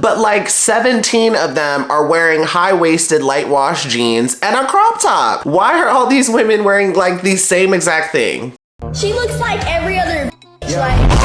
but like 17 of them are wearing high-waisted light wash jeans and a crop top. Why are all these women wearing like the same exact thing? She looks like every other bitch, like.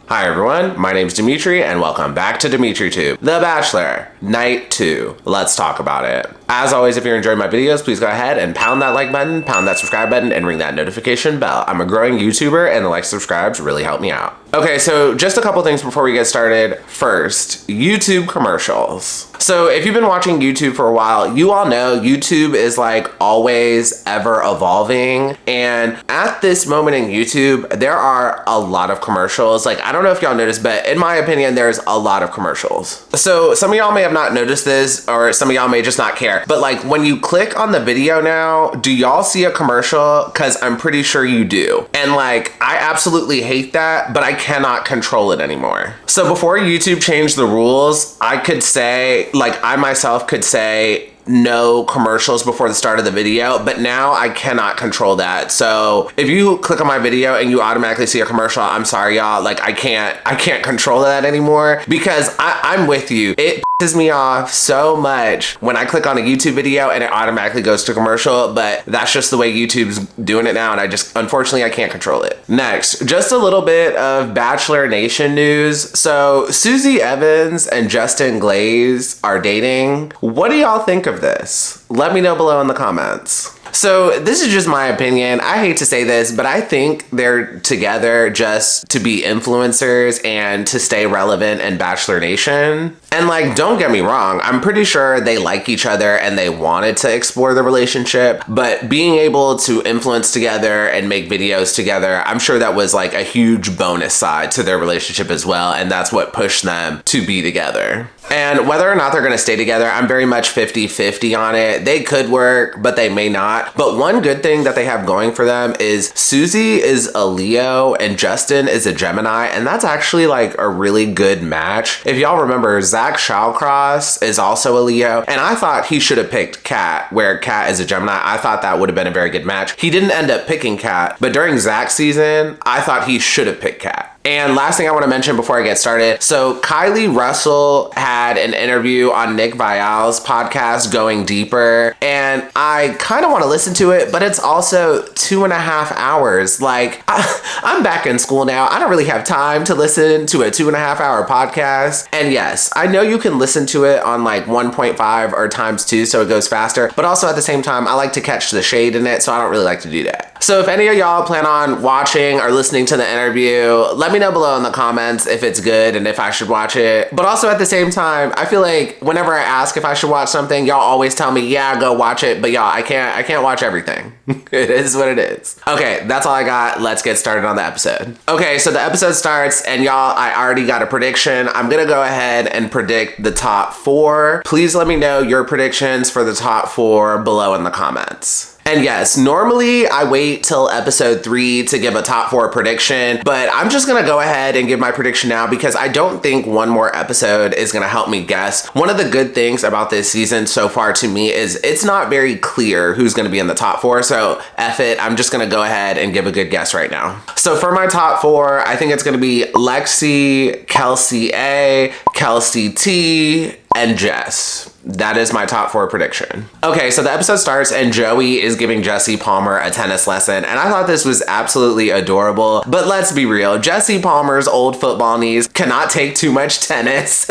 Hi everyone, my name's Dimitri and welcome back to DimitriTube. The Bachelor, Night 2. Let's talk about it. As always, if you're enjoying my videos, please go ahead and pound that like button, pound that subscribe button, and ring that notification bell. I'm a growing YouTuber and the likes and subscribes really help me out. Okay, so just a couple things before we get started. First, YouTube commercials. So if you've been watching YouTube for a while, you all know YouTube is like always ever evolving. And at this moment in YouTube, there are a lot of commercials. Like, I don't know if y'all noticed, but in my opinion, there's a lot of commercials. So some of y'all may have not noticed this, or some of y'all may just not care. But like when you click on the video now, do y'all see a commercial? Because I'm pretty sure you do. And like, I absolutely hate that, but I cannot control it anymore. So before YouTube changed the rules, I could say, like I myself could say, no commercials before the start of the video, but now I cannot control that. So if you click on my video and you automatically see a commercial, I'm sorry y'all, like I can't control that anymore, because I'm with you. It pisses me off so much when I click on a YouTube video and it automatically goes to commercial, but that's just the way YouTube's doing it now, and unfortunately I can't control it. Next, just a little bit of Bachelor Nation news. So Susie Evans and Justin Glaze are dating. What do y'all think of this? Let me know below in the comments. So this is just my opinion. I hate to say this, but I think they're together just to be influencers and to stay relevant in Bachelor Nation. And like, don't get me wrong, I'm pretty sure they like each other and they wanted to explore the relationship, but being able to influence together and make videos together, I'm sure that was like a huge bonus side to their relationship as well. And that's what pushed them to be together. And whether or not they're gonna stay together, I'm very much 50-50 on it. They could work, but they may not. But one good thing that they have going for them is Susie is a Leo and Justin is a Gemini, and that's actually like a really good match. If y'all remember, Zach Shawcross is also a Leo, and I thought he should have picked Kat, where Kat is a Gemini. I thought that would have been a very good match. He didn't end up picking Kat, but during Zach's season, I thought he should have picked Kat. And last thing I want to mention before I get started. So Kylie Russell had an interview on Nick Viall's podcast, Going Deeper, and I kind of want to listen to it, but it's also 2.5 hours. Like, I'm back in school now. I don't really have time to listen to a 2.5 hour podcast. And yes, I know you can listen to it on like 1.5 or ×2, so it goes faster. But also at the same time, I like to catch the shade in it, so I don't really like to do that. So if any of y'all plan on watching or listening to the interview, let me know below in the comments if it's good and if I should watch it. But also at the same time, I feel like whenever I ask if I should watch something, y'all always tell me, yeah, go watch it. But y'all, I can't watch everything. It is what it is. Okay, that's all I got. Let's get started on the episode. Okay, so the episode starts, and y'all, I already got a prediction. I'm gonna go ahead and predict the top 4. Please let me know your predictions for the top 4 below in the comments. And yes, normally I wait till episode 3 to give a top 4 prediction, but I'm just gonna go ahead and give my prediction now because I don't think one more episode is gonna help me guess. One of the good things about this season so far to me is it's not very clear who's gonna be in the top 4, so F it, I'm just gonna go ahead and give a good guess right now. So for my top 4, I think it's gonna be Lexi, Kelsey A, Kelsey T, and Jess. That is my top 4 prediction. Okay, so the episode starts and Joey is giving Jesse Palmer a tennis lesson, and I thought this was absolutely adorable. But let's be real, Jesse Palmer's old football knees cannot take too much tennis.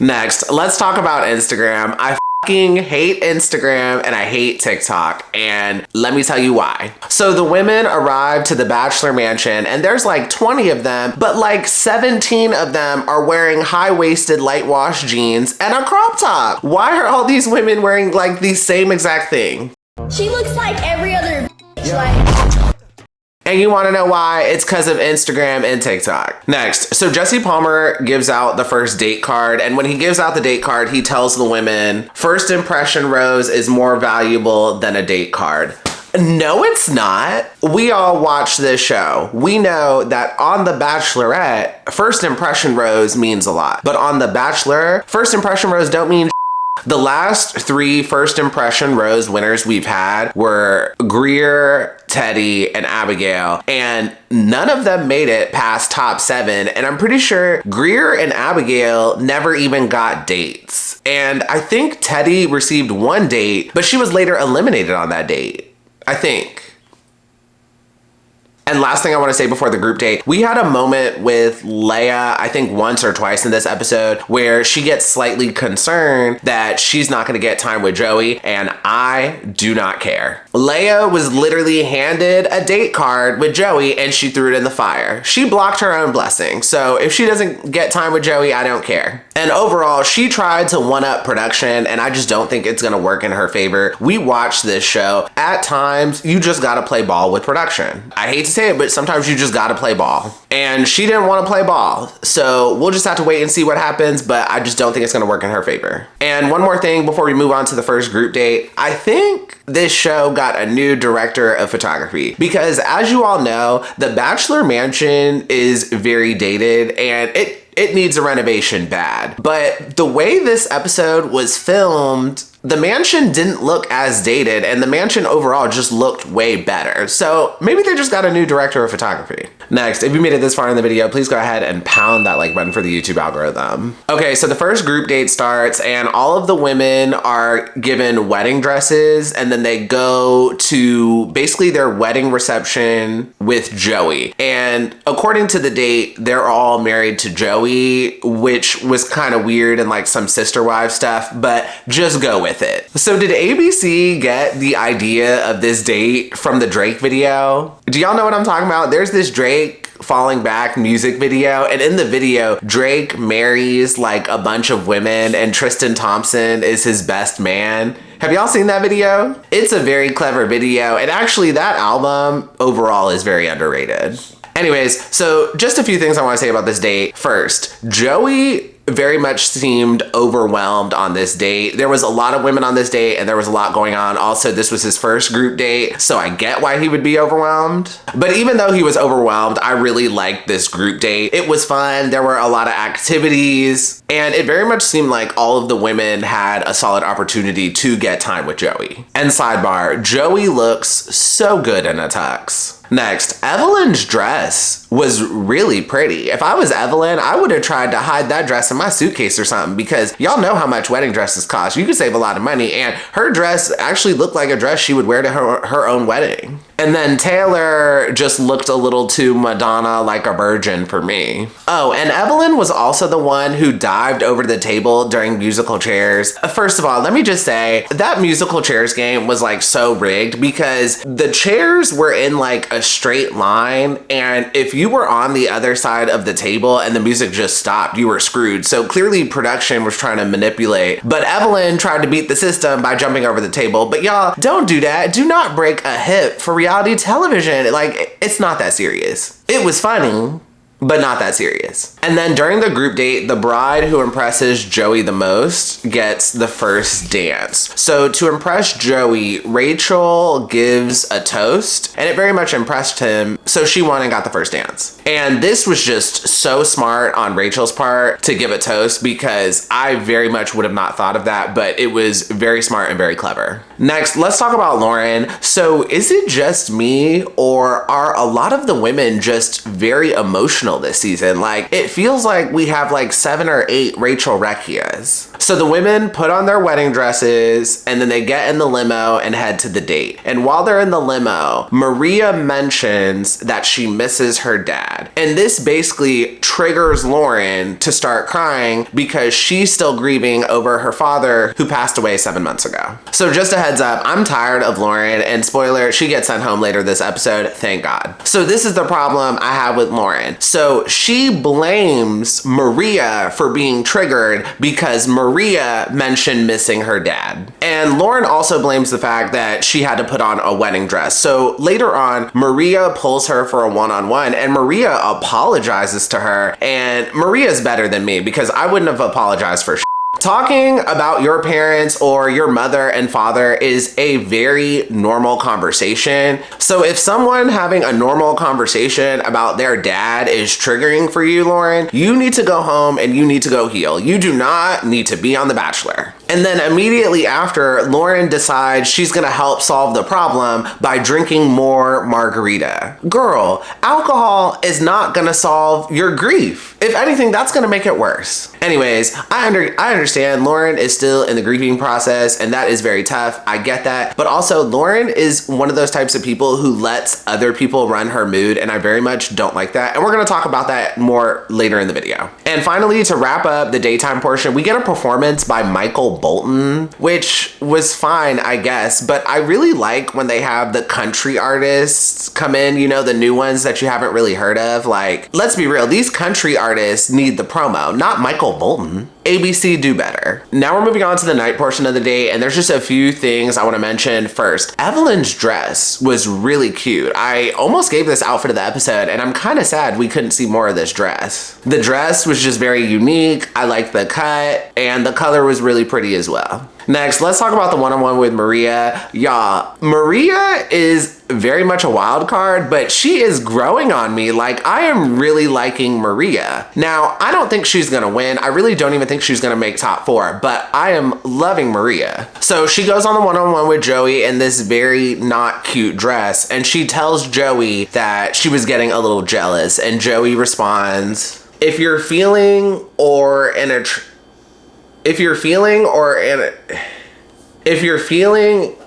Next, let's talk about Instagram. I fucking hate Instagram and I hate TikTok, and let me tell you why. So the women arrive to the Bachelor Mansion and there's like 20 of them, but like 17 of them are wearing high-waisted light wash jeans and a crop top. Why are all these women wearing like the same exact thing? She looks like every other bitch, like. And you want to know why? It's because of Instagram and TikTok. Next, so Jesse Palmer gives out the first date card, and when he gives out the date card, he tells the women, first impression rose is more valuable than a date card. No, it's not. We all watch this show. We know that on The Bachelorette, first impression rose means a lot. But on The Bachelor, first impression rose don't mean The last 3 first impression rose winners we've had were Greer, Teddy, and Abigail, and none of them made it past top 7, and I'm pretty sure Greer and Abigail never even got dates. And I think Teddy received 1 date, but she was later eliminated on that date, I think. And last thing I want to say before the group date, we had a moment with Leia, I think once or twice in this episode, where she gets slightly concerned that she's not going to get time with Joey, and I do not care. Leia was literally handed a date card with Joey and she threw it in the fire. She blocked her own blessing. So if she doesn't get time with Joey, I don't care. And overall, she tried to one-up production, and I just don't think it's going to work in her favor. We watched this show. At times, you just got to play ball with production. I hate to say it, but sometimes you just got to play ball. And she didn't want to play ball. So we'll just have to wait and see what happens, but I just don't think it's going to work in her favor. And one more thing before we move on to the first group date, I think this show got a new director of photography, because as you all know, the Bachelor Mansion is very dated and it needs a renovation bad. But the way this episode was filmed, the mansion didn't look as dated, and the mansion overall just looked way better. So maybe they just got a new director of photography. Next, if you made it this far in the video, please go ahead and pound that like button for the YouTube algorithm. Okay, so the first group date starts, and all of the women are given wedding dresses, and then they go to basically their wedding reception with Joey. And according to the date, they're all married to Joey, which was kind of weird and like some sister wives stuff, but just go with it. So did ABC get the idea of this date from the Drake video? Do y'all know what I'm talking about? There's this Drake Falling Back music video, and in the video, Drake marries like a bunch of women and Tristan Thompson is his best man. Have y'all seen that video? It's a very clever video, and actually that album overall is very underrated. Anyways, so just a few things I want to say about this date. First, Joey very much seemed overwhelmed on this date. There was a lot of women on this date and there was a lot going on. Also, this was his first group date, so I get why he would be overwhelmed. But even though he was overwhelmed, I really liked this group date. It was fun. There were a lot of activities, and it very much seemed like all of the women had a solid opportunity to get time with Joey. And sidebar, Joey looks so good in a tux. Next, Evelyn's dress was really pretty. If I was Evelyn, I would have tried to hide that dress in my suitcase or something, because y'all know how much wedding dresses cost. You could save a lot of money, and her dress actually looked like a dress she would wear to her own wedding. And then Taylor just looked a little too Madonna like a virgin for me. Oh, and Evelyn was also the one who dived over the table during musical chairs. First of all, let me just say that musical chairs game was like so rigged, because the chairs were in like a straight line, and if you were on the other side of the table and the music just stopped, you were screwed. So clearly production was trying to manipulate, but Evelyn tried to beat the system by jumping over the table. But y'all, don't do that. Do not break a hip for reality television. Like, it's not that serious. It was funny, but not that serious. And then during the group date, the bride who impresses Joey the most gets the first dance. So to impress Joey, Rachel gives a toast, and it very much impressed him, so she won and got the first dance. And this was just so smart on Rachel's part to give a toast, because I very much would have not thought of that, but it was very smart and very clever. Next, let's talk about Lauren. So is it just me, or are a lot of the women just very emotional this season? Like, it feels like we have like 7 or 8 Rachel Recchias. So the women put on their wedding dresses, and then they get in the limo and head to the date. And while they're in the limo, Maria mentions that she misses her dad. And this basically triggers Lauren to start crying, because she's still grieving over her father who passed away 7 months ago. So just a heads up, I'm tired of Lauren, and spoiler, she gets sent home later this episode, thank God. So this is the problem I have with Lauren. So she blames Maria for being triggered because Maria mentioned missing her dad. And Lauren also blames the fact that she had to put on a wedding dress. So later on, Maria pulls her for a one-on-one, and Maria apologizes to her. And Maria's better than me, because I wouldn't have apologized for Talking about your parents or your mother and father is a very normal conversation. So if someone having a normal conversation about their dad is triggering for you, Lauren, you need to go home and you need to go heal. You do not need to be on The Bachelor. And then immediately after, Lauren decides she's gonna help solve the problem by drinking more margarita. Girl, alcohol is not gonna solve your grief. If anything, that's gonna make it worse. Anyways, I understand Lauren is still in the grieving process, and that is very tough. I get that. But also, Lauren is one of those types of people who lets other people run her mood, and I very much don't like that. And we're gonna talk about that more later in the video. And finally, to wrap up the daytime portion, we get a performance by Michael Bolton, which was fine, I guess, but I really like when they have the country artists come in, you know, the new ones that you haven't really heard of. Like, let's be real, these country artists need the promo, not Michael Bolton. ABC, do better. Now we're moving on to the night portion of the day, and there's just a few things I want to mention. First, Evelyn's dress was really cute. I almost gave this outfit of the episode, and I'm kind of sad we couldn't see more of this dress. The dress was just very unique. I liked the cut, and the color was really pretty as well. Next, let's talk about the one-on-one with Maria. Y'all, Maria is very much a wild card, but she is growing on me. Like, I am really liking Maria. Now, I don't think she's gonna win. I really don't even think she's gonna make top 4, but I am loving Maria. So she goes on the one-on-one with Joey in this very not cute dress, and she tells Joey that she was getting a little jealous, and Joey responds, if you're feeling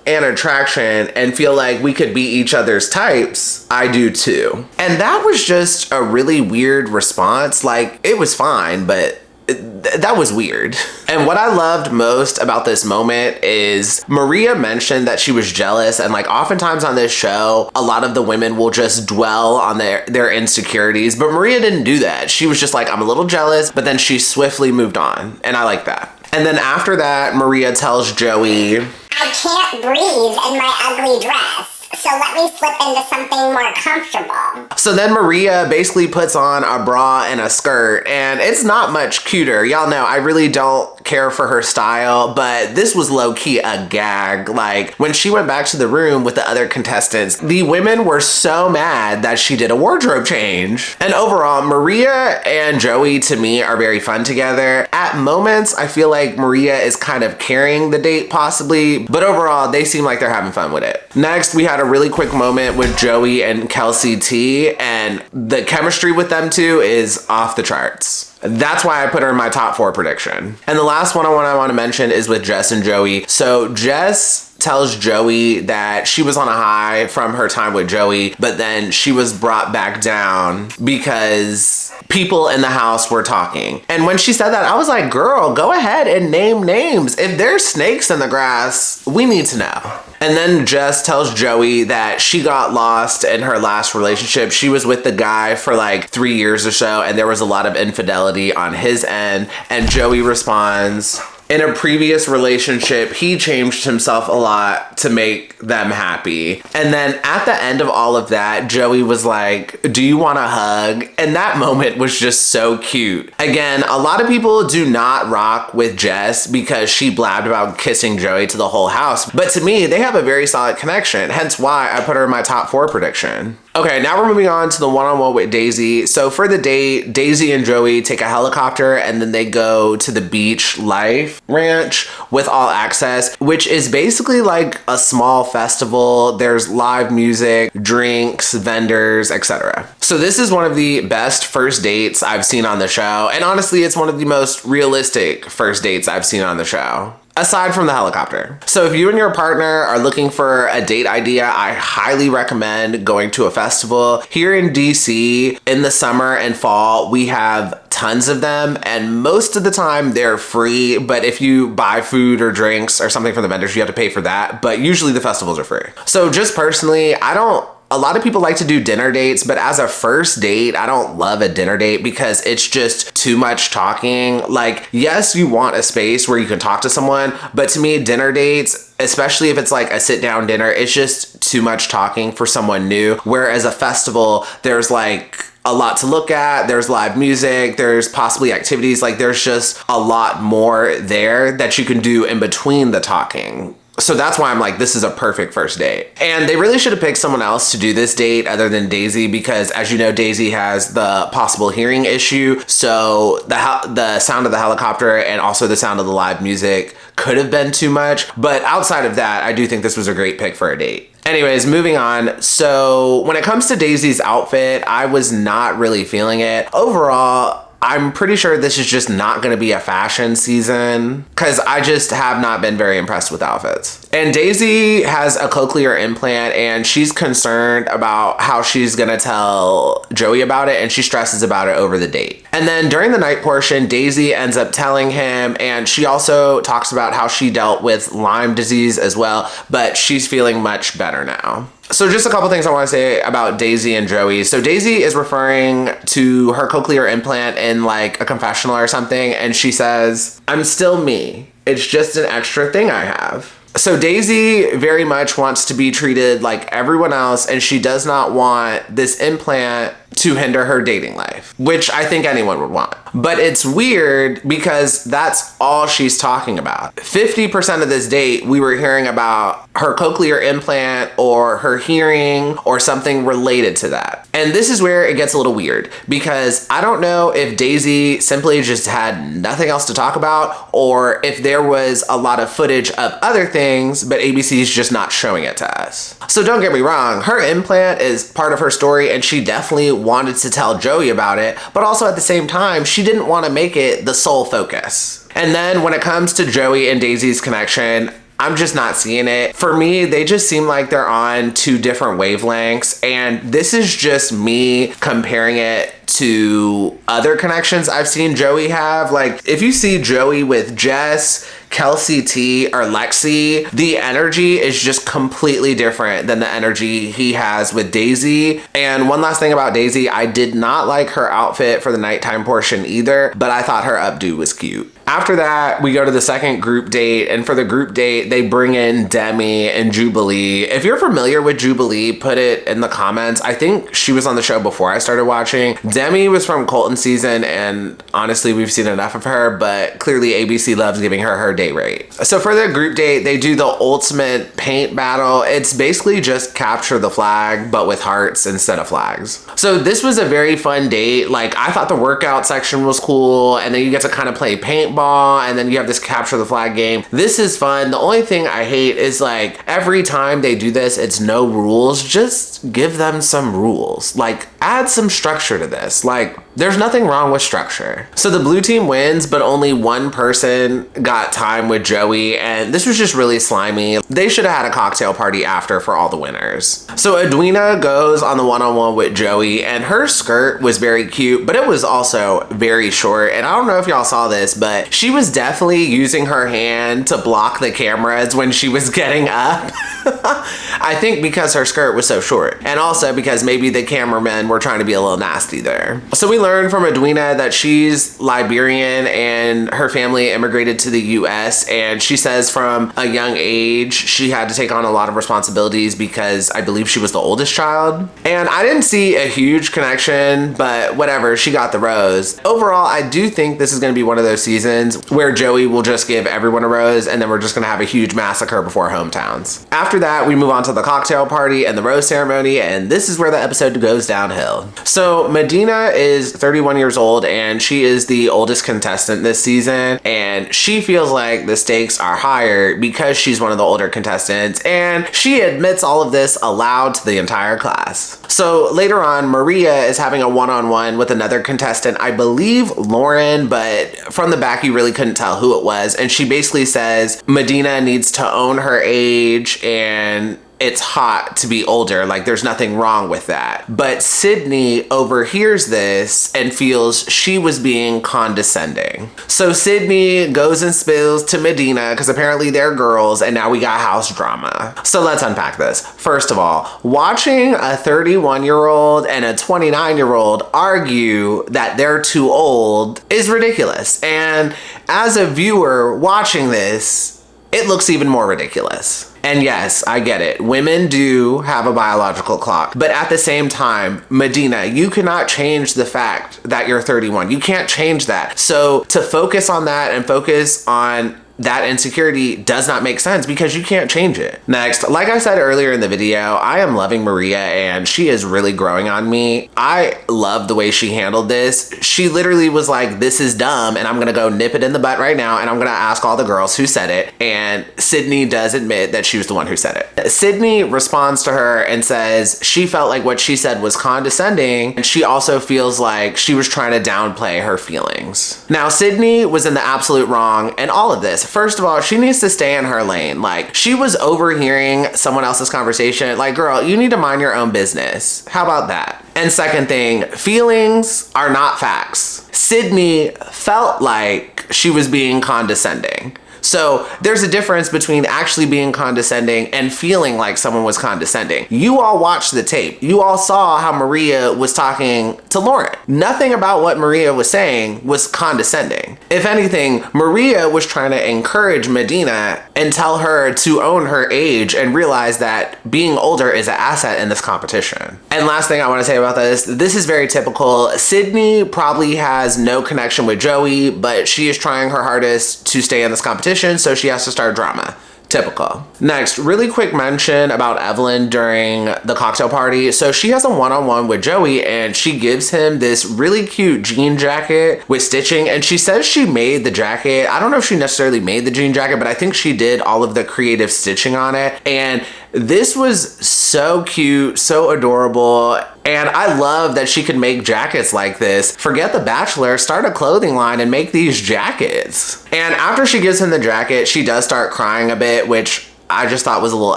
an attraction and feel like we could be each other's types, I do too. And that was just a really weird response. Like, it was fine, but that was weird. And what I loved most about this moment is Maria mentioned that she was jealous, and like oftentimes on this show, a lot of the women will just dwell on their insecurities, but Maria didn't do that. She was just like, I'm a little jealous, but then she swiftly moved on, and I like that. And then after that, Maria tells Joey, I can't breathe in my ugly dress, so let me slip into something more comfortable. So then Maria basically puts on a bra and a skirt, and it's not much cuter. Y'all know I really don't care for her style, but this was low-key a gag. Like, when she went back to the room with the other contestants, the women were so mad that she did a wardrobe change. And overall, Maria and Joey, to me, are very fun together. At moments, I feel like Maria is kind of carrying the date, possibly, but overall, they seem like they're having fun with it. Next, we had a really quick moment with Joey and Kelsey T, and the chemistry with them two is off the charts. That's why I put her in my top 4 prediction. And the last one I want to mention is with Jess and Joey. So Jess tells Joey that she was on a high from her time with Joey, but then she was brought back down because people in the house were talking. And when she said that, I was like, girl, go ahead and name names. If there's snakes in the grass, we need to know. And then Jess tells Joey that she got lost in her last relationship. She was with the guy for like 3 years or so, and there was a lot of infidelity on his end. And Joey responds, in a previous relationship, he changed himself a lot to make them happy. And then at the end of all of that, Joey was like, do you want a hug? And that moment was just so cute. Again, a lot of people do not rock with Jess because she blabbed about kissing Joey to the whole house. But to me, they have a very solid connection, hence why I put her in my top 4 prediction. Okay, now we're moving on to the one-on-one with Daisy. So for the date, Daisy and Joey take a helicopter and then they go to the Beach Life Ranch with all access, which is basically like a small festival. There's live music, drinks, vendors, etc. So this is one of the best first dates I've seen on the show. And honestly, it's one of the most realistic first dates I've seen on the show, aside from the helicopter. So if you and your partner are looking for a date idea, I highly recommend going to a festival. Here in DC, in the summer and fall, we have tons of them, and most of the time they're free, but if you buy food or drinks or something from the vendors, you have to pay for that, but usually the festivals are free. So just personally, a lot of people like to do dinner dates, but as a first date, I don't love a dinner date because it's just too much talking. Like, yes, you want a space where you can talk to someone, but to me, dinner dates, especially if it's like a sit down dinner, it's just too much talking for someone new. Whereas a festival, there's like a lot to look at, there's live music, there's possibly activities, like there's just a lot more there that you can do in between the talking. So that's why I'm like, this is a perfect first date. And they really should have picked someone else to do this date other than Daisy, because as you know, Daisy has the possible hearing issue. So the sound of the helicopter and also the sound of the live music could have been too much. But outside of that, I do think this was a great pick for a date. Anyways, moving on. So when it comes to Daisy's outfit, I was not really feeling it. Overall, I'm pretty sure this is just not going to be a fashion season because I just have not been very impressed with outfits. And Daisy has a cochlear implant and she's concerned about how she's going to tell Joey about it, and she stresses about it over the date. And then during the night portion, Daisy ends up telling him, and she also talks about how she dealt with Lyme disease as well, but she's feeling much better now. So just a couple things I want to say about Daisy and Joey. So Daisy is referring to her cochlear implant in like a confessional or something, and she says, "I'm still me. It's just an extra thing I have." So Daisy very much wants to be treated like everyone else, and she does not want this implant to hinder her dating life, which I think anyone would want. But it's weird because that's all she's talking about. 50% of this date, we were hearing about her cochlear implant or her hearing or something related to that. And this is where it gets a little weird because I don't know if Daisy simply just had nothing else to talk about or if there was a lot of footage of other things, but ABC's just not showing it to us. So don't get me wrong, her implant is part of her story and she definitely wanted to tell Joey about it, but also at the same time, she didn't want to make it the sole focus. And then when it comes to Joey and Daisy's connection, I'm just not seeing it. For me, they just seem like they're on two different wavelengths, and this is just me comparing it to other connections I've seen Joey have. Like, if you see Joey with Jess, Kelsey T, or Lexi, the energy is just completely different than the energy he has with Daisy. And one last thing about Daisy, I did not like her outfit for the nighttime portion either, but I thought her updo was cute. After that, we go to the second group date, and for the group date, they bring in Demi and Jubilee. If you're familiar with Jubilee, put it in the comments. I think she was on the show before I started watching. Demi was from Colton season, and honestly, we've seen enough of her, but clearly ABC loves giving her her date rate. So for their group date, they do the ultimate paint battle. It's basically just capture the flag, but with hearts instead of flags. So this was a very fun date. Like, I thought the workout section was cool, and then you get to kind of play paintball, and then you have this capture the flag game. This is fun. The only thing I hate is like every time they do this, it's no rules. Just give them some rules. Like, add some structure to this. Like, there's nothing wrong with structure. So the blue team wins, but only one person got time with Joey, and this was just really slimy. They should have had a cocktail party after for all the winners. So Edwina goes on the one-on-one with Joey, and her skirt was very cute, but it was also very short. And I don't know if y'all saw this, but she was definitely using her hand to block the cameras when she was getting up. I think because her skirt was so short, and also because maybe the cameramen were trying to be a little nasty there. So we learned from Edwina that she's Liberian and her family immigrated to the US, and she says from a young age she had to take on a lot of responsibilities because I believe she was the oldest child. And I didn't see a huge connection, but whatever, she got the rose. Overall, I do think this is going to be one of those seasons where Joey will just give everyone a rose, and then we're just going to have a huge massacre before hometowns. After that, we move on to the cocktail party and the rose ceremony, and this is where the episode goes downhill. So Medina is 31 years old, and she is the oldest contestant this season, and she feels like the stakes are higher because she's one of the older contestants, and she admits all of this aloud to the entire class. So later on, Maria is having a one-on-one with another contestant, I believe Lauren, but from the back you really couldn't tell who it was, and she basically says Medina needs to own her age and it's hot to be older, like there's nothing wrong with that. But Sydney overhears this and feels she was being condescending. So Sydney goes and spills to Medina because apparently they're girls, and now we got house drama. So let's unpack this. First of all, watching a 31-year-old and a 29-year-old argue that they're too old is ridiculous. And as a viewer watching this, it looks even more ridiculous. And yes, I get it. Women do have a biological clock. But at the same time, Medina, you cannot change the fact that you're 31. You can't change that. So to focus on that and focus on that insecurity does not make sense because you can't change it. Next, like I said earlier in the video, I am loving Maria and she is really growing on me. I love the way she handled this. She literally was like, this is dumb and I'm gonna go nip it in the butt right now and I'm gonna ask all the girls who said it. And Sydney does admit that she was the one who said it. Sydney responds to her and says she felt like what she said was condescending and she also feels like she was trying to downplay her feelings. Now, Sydney was in the absolute wrong in all of this. First of all, she needs to stay in her lane. Like, she was overhearing someone else's conversation. Like, girl, you need to mind your own business. How about that? And second thing, feelings are not facts. Sydney felt like she was being condescending. So there's a difference between actually being condescending and feeling like someone was condescending. You all watched the tape. You all saw how Maria was talking to Lauren. Nothing about what Maria was saying was condescending. If anything, Maria was trying to encourage Medina and tell her to own her age and realize that being older is an asset in this competition. And last thing I want to say about this is very typical. Sydney probably has no connection with Joey, but she is trying her hardest to stay in this competition, so she has to start drama. Typical. Next, really quick mention about Evelyn during the cocktail party. So she has a one-on-one with Joey and she gives him this really cute jean jacket with stitching and she says she made the jacket. I don't know if she necessarily made the jean jacket, but I think she did all of the creative stitching on it. And this was so cute, so adorable. And I love that she could make jackets like this. Forget The Bachelor, start a clothing line and make these jackets. And after she gives him the jacket, she does start crying a bit, which I just thought was a little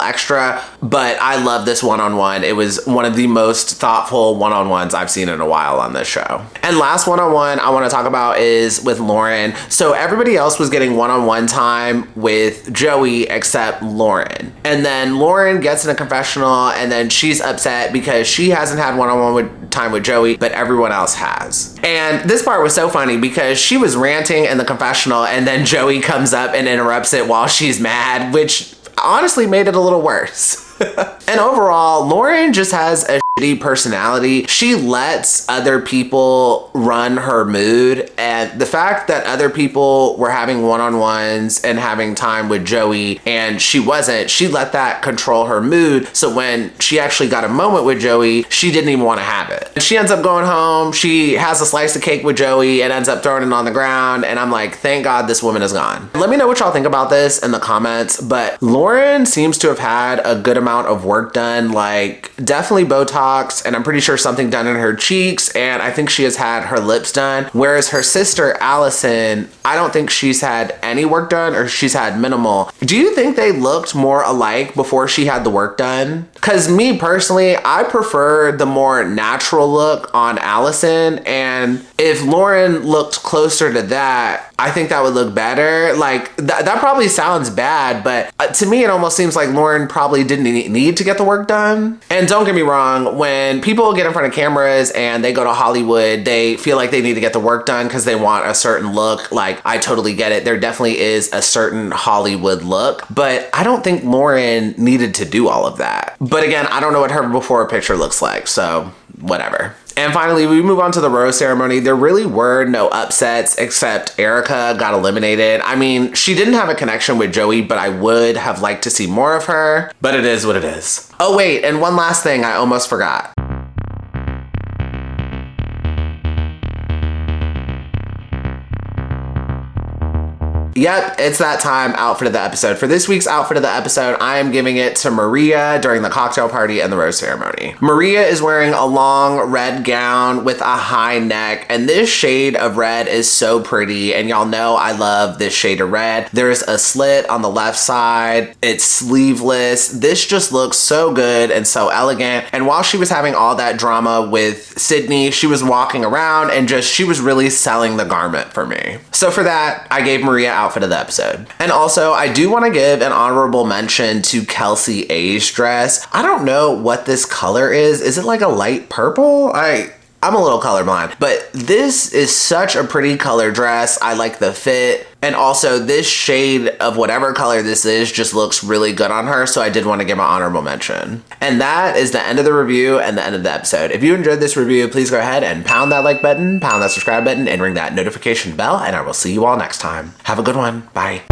extra, but I love this one-on-one. It was one of the most thoughtful one-on-ones I've seen in a while on this show. And last one-on-one I want to talk about is with Lauren. So everybody else was getting one-on-one time with Joey except Lauren. And then Lauren gets in a confessional and then she's upset because she hasn't had one-on-one time with Joey, but everyone else has. And this part was so funny because she was ranting in the confessional and then Joey comes up and interrupts it while she's mad, which honestly made it a little worse. And overall, Lauren just has a shitty personality. She lets other people run her mood, and the fact that other people were having one-on-ones and having time with Joey and she wasn't, she let that control her mood. So when she actually got a moment with Joey, she didn't even want to have it. And she ends up going home, she has a slice of cake with Joey and ends up throwing it on the ground, and I'm like, thank God this woman is gone. Let me know what y'all think about this in the comments, but Lauren seems to have had a good amount of work done, like definitely Botox, and I'm pretty sure something done in her cheeks, and I think she has had her lips done, whereas her sister Allison, I don't think she's had any work done or she's had minimal. Do you think they looked more alike before she had the work done? Because me personally, I prefer the more natural look on Allison, and if Lauren looked closer to that, I think that would look better. Like that probably sounds bad, but to me it almost seems like Lauren probably didn't need to get the work done. And don't get me wrong, when people get in front of cameras and they go to Hollywood, they feel like they need to get the work done because they want a certain look. Like, I totally get it. There definitely is a certain Hollywood look, but I don't think Lauren needed to do all of that. But again, I don't know what her before picture looks like, so whatever. And finally, we move on to the rose ceremony. There really were no upsets except Erica got eliminated. I mean, she didn't have a connection with Joey, but I would have liked to see more of her, but it is what it is. Oh wait, and one last thing I almost forgot. Yep, it's that time, outfit of the episode. For this week's outfit of the episode, I am giving it to Maria during the cocktail party and the rose ceremony. Maria is wearing a long red gown with a high neck, and this shade of red is so pretty, and y'all know I love this shade of red. There's a slit on the left side, it's sleeveless. This just looks so good and so elegant, and while she was having all that drama with Sydney, she was walking around and she was really selling the garment for me. So for that, I gave Maria outfit of the episode. And also, I do want to give an honorable mention to Kelsey A's dress. I don't know what this color is. Is it like a light purple? I'm a little colorblind, but this is such a pretty color dress. I like the fit. And also this shade of whatever color this is just looks really good on her. So I did want to give an honorable mention. And that is the end of the review and the end of the episode. If you enjoyed this review, please go ahead and pound that like button, pound that subscribe button, and ring that notification bell. And I will see you all next time. Have a good one. Bye.